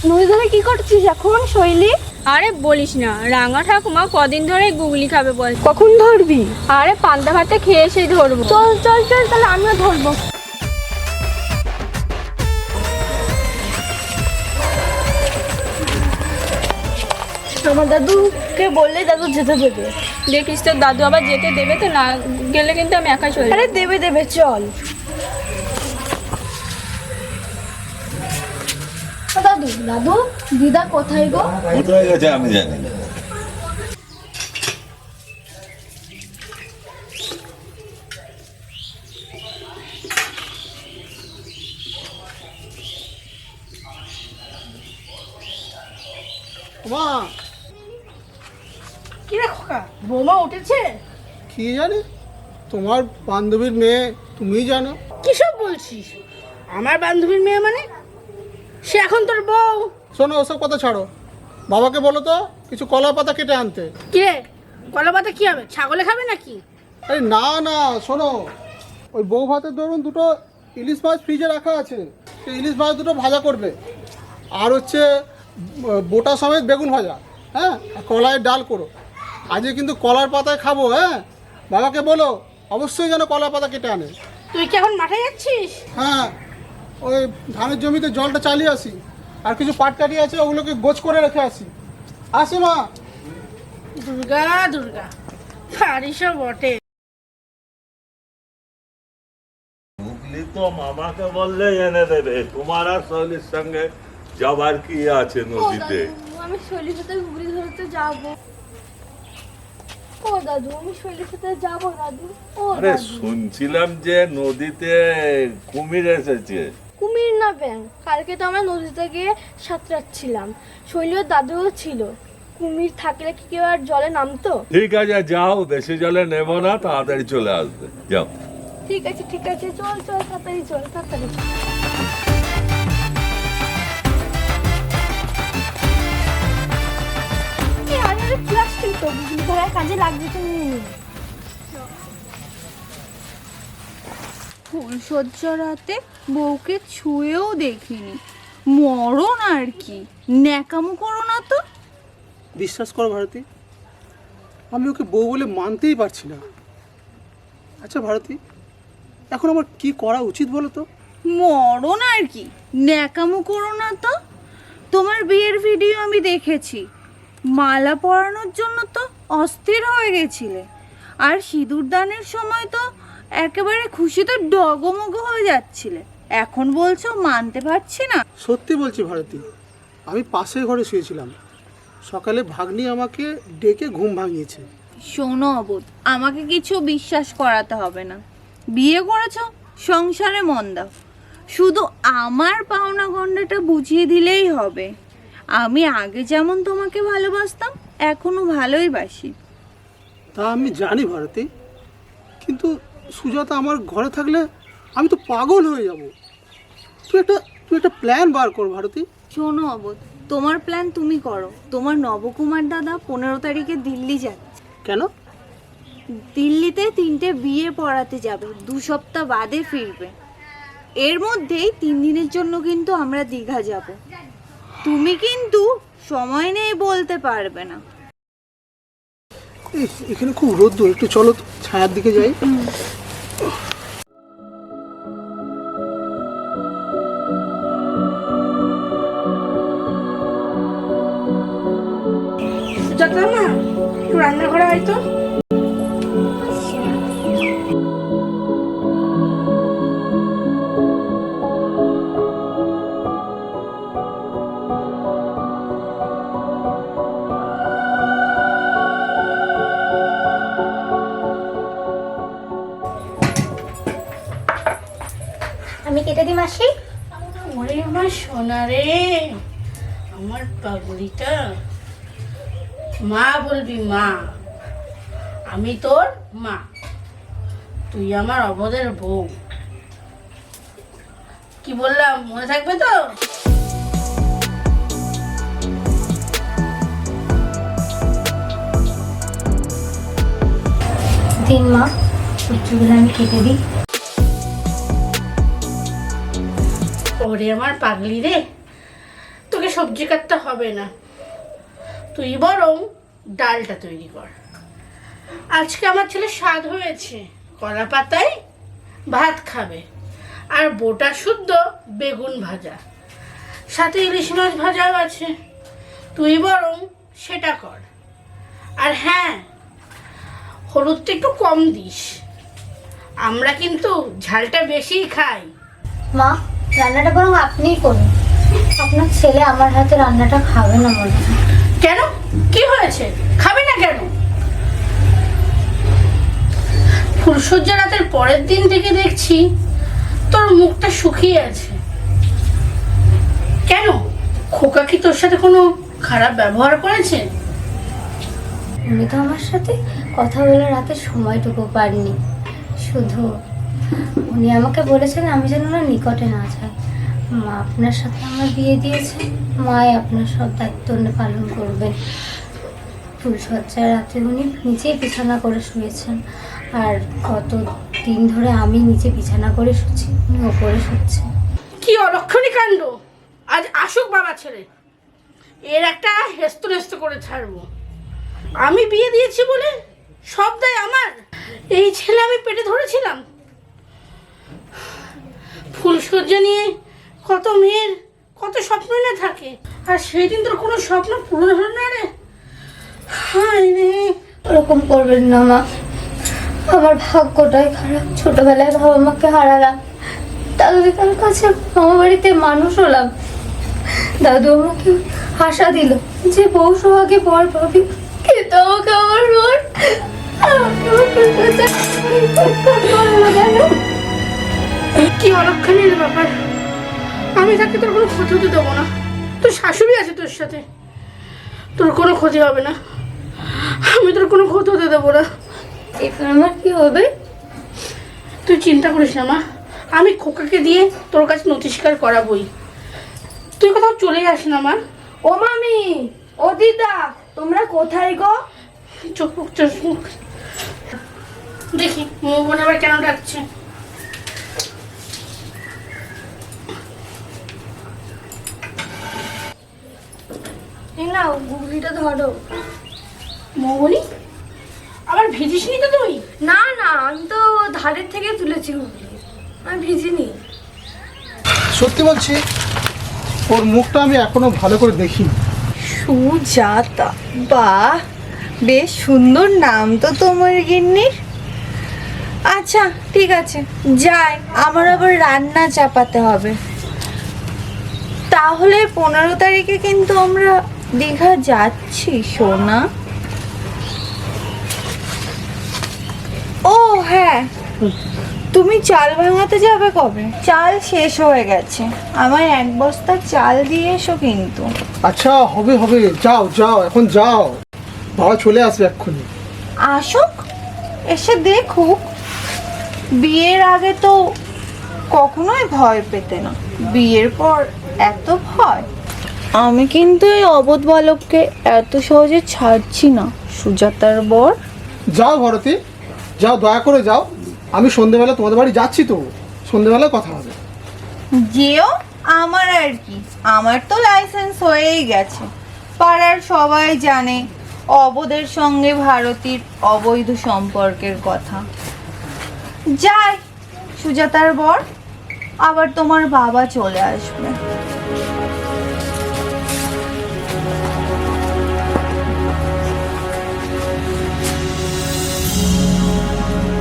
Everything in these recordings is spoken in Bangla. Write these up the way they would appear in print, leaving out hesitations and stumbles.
নদী ধরে কি করছিস এখন শৈলী? আরে বলিস না, রাঙা ঠাকুমা কদিন ধরে গুগলি খাবে বল। কখন ধরবি? আরে পান্তা ভাতে খেয়ে এসেই ধরবো। চল চল চল, তাহলে আমিও ধরবো। আমার দাদুকে বললে দাদু যেতে দেবে। দেখিস তোর দাদু আবার যেতে দেবে তো, না গেলে কিন্তু আমি একা চলে আরে দেবে দেবে, চল। দাদু দাদু, দিদা কোথায় গো? কোথায় গেছে আমি জানি না। মা, কি রে খোকা, বৌমা উঠেছে? কি জানি, তোমার বান্ধবীর মেয়ে, তুমিই জানো। কিসব বলছিস? আমার বান্ধবীর মেয়ে মানে? সে এখন তোর বউ। শোনো, ওসব কথা ছাড়ো। বাবাকে বলো তো কিছু কলা পাতা কেটে আনতে। কে? কলা পাতা কি হবে? ছাগলে খাবে নাকি? আরে না না, শোনো, ওই বউ ভাতের ধরুন দুটো ইলিশ মাছ ফ্রিজে রাখা আছে, সেই ইলিশ মাছ দুটো ভাজা করবে। আর হচ্ছে বোটা সমেত বেগুন ভাজা, হ্যাঁ, আর কলাইয়ের ডাল করো। আজকে কিন্তু কলার পাতায় খাবো, হ্যাঁ। বাবাকে বলো অবশ্যই যেন কলার পাতা কেটে আনে। তুই কি এখন মাঠে যাচ্ছিস? হ্যাঁ, ওই ধানের জমিতে জলটা চালিয়ে আসি, আর কিছু পাট কাটি আছে ওগুলোকে গোছ করে রেখে আসি। আসি মা। দুর্গা দুর্গা, পারিস বটে। হুগলি তো মামাকে বললেই এনে দেবে, তোমার আর শৈলীর সঙ্গে যাবার কি আছে নদীতে? আমি শৈলীর সাথে ঘুরে ধরতে যাবো। ও দাদু, আমি শৈলীর সাথে যাবো দাদু। ও আরে দাদু, শুনছিলাম যে নদীতে কুমির এসেছে। কুমির না ব্যাং, কালকে তো আমরা নদীতে গিয়ে সাঁতরাচ্ছিলাম, শৈলীর দাদুও ছিল। কুমির থাকলে কি কেউ আর জলে নামতো? ঠিক আছে, যাও, বেশি জলে নেব না, তাড়াতাড়ি চলে আসবে, যাও। ঠিক আছে ঠিক আছে, চল চল, তাড়াতাড়ি চল, তাড়াতাড়ি। প্লাস্টিক তো বিজলি ধরার কাজে লাগবে, তো নিয়ে নিবি। ফুলসজ্জ রাতে বউকে ছুঁয়েও দেখিনি, মরণ আর কি। ন্যাকামো করো না তো। বিশ্বাস করো ভারতী, আমি ওকে বউ বলে মানতেই পারছি না। আচ্ছা ভারতী, এখন আমার কি করা উচিত বলো তো? মরণ আর কি, ন্যাকামো করো না তো। তোমার বিয়ের ভিডিও আমি দেখেছি, মালা পরানোর জন্য তো অস্থির হয়ে গেছিলে, আর সিঁদুর দানের সময় তো একেবারে খুশিতে ডগমগ হয়ে যাচ্ছিলে। এখন বলছো মানতে পারছি না। সত্যি বলছি ভারতী, আমি পাশের ঘরে শুয়েছিলাম, সকালে ভাগ্নি আমাকে ডেকে ঘুম ভাঙিয়েছে। শোনো অবোধ, আমাকে কিছু বিশ্বাস করাতে হবে না। বিয়ে করেছো, সংসারে মন দাও। শুধু আমার পাওনা গন্ডাটা বুঝিয়ে দিলেই হবে। আমি আগে যেমন তোমাকে ভালোবাসতাম, এখনো ভালোই বাসি। তা আমি জানি ভারতী, কিন্তু সুজাতা আমার ঘরে থাকলে আমি তো পাগল হয়ে যাব। তুই একটা প্ল্যান বার কর ভারতী। শোনো অবোধ, তোমার প্ল্যান তুমি করো। তোমার নবকুমার দাদা 15 তারিখে দিল্লি যাচ্ছে। কেন? দিল্লিতে 3টে বিয়ে পড়াতে যাবে, 2 সপ্তাহ বাদে ফিরবে। এর মধ্যেই 3 দিনের জন্য কিন্তু আমরা দীঘা যাব। তুমি কিন্তু সময় নেই বলতে পারবে না। এখানে খুব রোদ্দুর, একটু চলো তো, ছায়ার দিকে যাই। সুজাতা মা, একটু রান্নাঘরে হয়তো। আমি কেটে দিই মাসি। ওরে আমার সোনা রে, আমার পাগলিটা। মা বলবি মা, আমি তোর মা, তুই আমার অবদের বউ। কি বললাম মনে থাকবে তো? দিন মা, চুলগুলো আমি কেটে দিই। ওরে আমার পাগলি রে, তোকে সবজি কাটতে হবে না, তুই বরং ডালটা তৈরি কর। আজকে আমার ছেলে স্বাদ হয়েছে, কলা পাতায় ভাত খাবে, আর বোটা শুদ্ধ বেগুন ভাজা, সাথে ইলিশ মাছ ভাজাও আছে। তুই বরং সেটা কর। আর হ্যাঁ, হলুদটা একটু কম দিস, আমরা কিন্তু ঝালটা বেশিই খাই। মা, রান্নাটা বরং আপনিই করুন। আপনার ছেলে আমার হাতে রান্নাটা খাবে না মনে হয়। কেন, কি হয়েছে? খাবে না কেন? ফুলসজ্জা রাতের পরের দিন থেকে দেখছি তোর মুখটা শুকিয়ে আছে। কেন, খোকা কি তোর সাথে কোনো খারাপ ব্যবহার করেছে? উনি তো আমার সাথে কথা বলে রাতে সময়টুকু পাননি। শুধু উনি আমাকে বলেছেন আমি যেন না নিকটে না যাই। মা আপনার সাথে আমার বিয়ে দিয়েছে, মাই আপনার সব দায়িত্ব পালন করবেন। ফুলসজ্জার রাতে উনি নিচেই বিছানা করে শুয়েছেন, আর কত দিন ধরে আমি নিচে বিছানা করে শুচ্ছি, উনি ওপরে শুচ্ছেন। কি অলক্ষণী কাণ্ড! আজ আসুক বাবা ছেলে, এর একটা হেস্ত নেস্ত করে ছাড়বো। আমি বিয়ে দিয়েছি বলে সব দায় আমার। এই ছেলে আমি পেটে ধরেছিলাম। ফুলসজ্জা নিয়ে কত মেয়ের কত স্বপ্ন না থাকে, আর সেই দিন তোর কোনো স্বপ্ন পূরণ হলো না রে। হায় রে! ওরকম করবেন না মা, আমার ভাগ্যটাই খারাপ। ছোটবেলায় বাবা মাকে হারালাম, দাদুদিকার কাছে মামা বাড়িতে মানুষ হলাম। দাদু আমাকে আশা দিল যে বউ সোহাগে বর পাবি, কিন্তু আমাকে আমার বর কি অলক্ষণীর ব্যাপার! আমি তাকে তোর কোনো ক্ষতি হতে দেবো না। তোর শাশুড়ি আছে তোর সাথে, তোর কোনো ক্ষতি হবে না। আমি তোর কোনো ক্ষতি হতে দেবো না। এবার আমার কি হবে? তুই চিন্তা করিস না মা, আমি খোকাকে দিয়ে তোর কাছে নথি স্বীকার করাবই। তুই কোথাও চলে যাস না মা। ও মামি, ও দিদা, তোমরা কোথায় গো? চোখ মুখ চোখ মুখ দেখি মন আবার কেন ডাকছে। এই নাও গুগলিটা ধরো। মৌবনি, আবার ভিজিস নি তো তুই? না না, আমি তো ধারের থেকে তুলেছি গুগলি, আমি ভিজিনি। সত্যি বলছি, ওর মুখটা আমি এখনো ভালো করে দেখিনি। সুজাতা, বাহ, বেশ সুন্দর নাম তো তোমার গিন্নির। আচ্ছা ঠিক আছে, যাই, আমার আবার রান্না চাপাতে হবে। তাহলে 15 তারিখে কিন্তু আমরা দীঘা যাচ্ছি সোনা। ও হ্যাঁ, তুমি চাল ভাঙাতে যাবে কবে? চাল শেষ হয়ে গেছে, আমার 1 বস্তা চাল দিয়ে এসো কিন্তু। আচ্ছা, হবে হবে, যাও যাও, এখন যাও, বাবা চলে আসবে এক্ষুনি। আসুক, এসে দেখুক। বিয়ের আগে তো কখনোই ভয় পেতে না, বিয়ের পর এত ভয়। আমি কিন্তু এই অবোধ বালককে এত সহজে ছাড়ছি না, সুজাতার বর। যাও ভারতী, যাও, দয়া করে যাও। আমি সন্ধেবেলা তোমাদের বাড়ি যাচ্ছি, তো সন্ধেবেলা কথা হবে। যেও, আমার আর কি, আমার তো লাইসেন্স হয়েই গেছে। পাড়ার সবাই জানে অবোধের সঙ্গে ভারতীর অবৈধ সম্পর্কের কথা। যাই, সুজাতার বর, আবার তোমার বাবা চলে আসবে।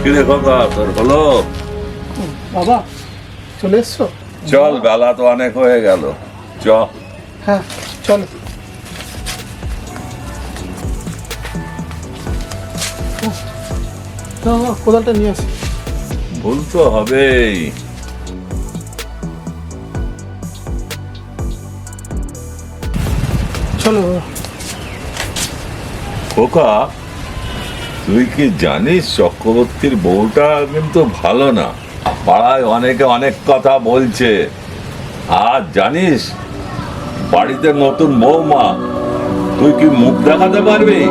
কিরে কথা তোর হলো? বাবা চলে এসছো? চল, বেলা তো অনেক হয়ে গেল, চ। হ্যাঁ চলো। কোদালটা নিয়ে আসি। ভুল তো হবেই। চলো। খোকা, তুই কি জানিস চক্রবর্তীর বউটা কিন্তু ভালো না? পাড়ায় অনেকে অনেক কথা বলছে। আর জানিস, বাড়িতে নতুন বৌমা, তুই কি মুখ দেখাতে পারবি?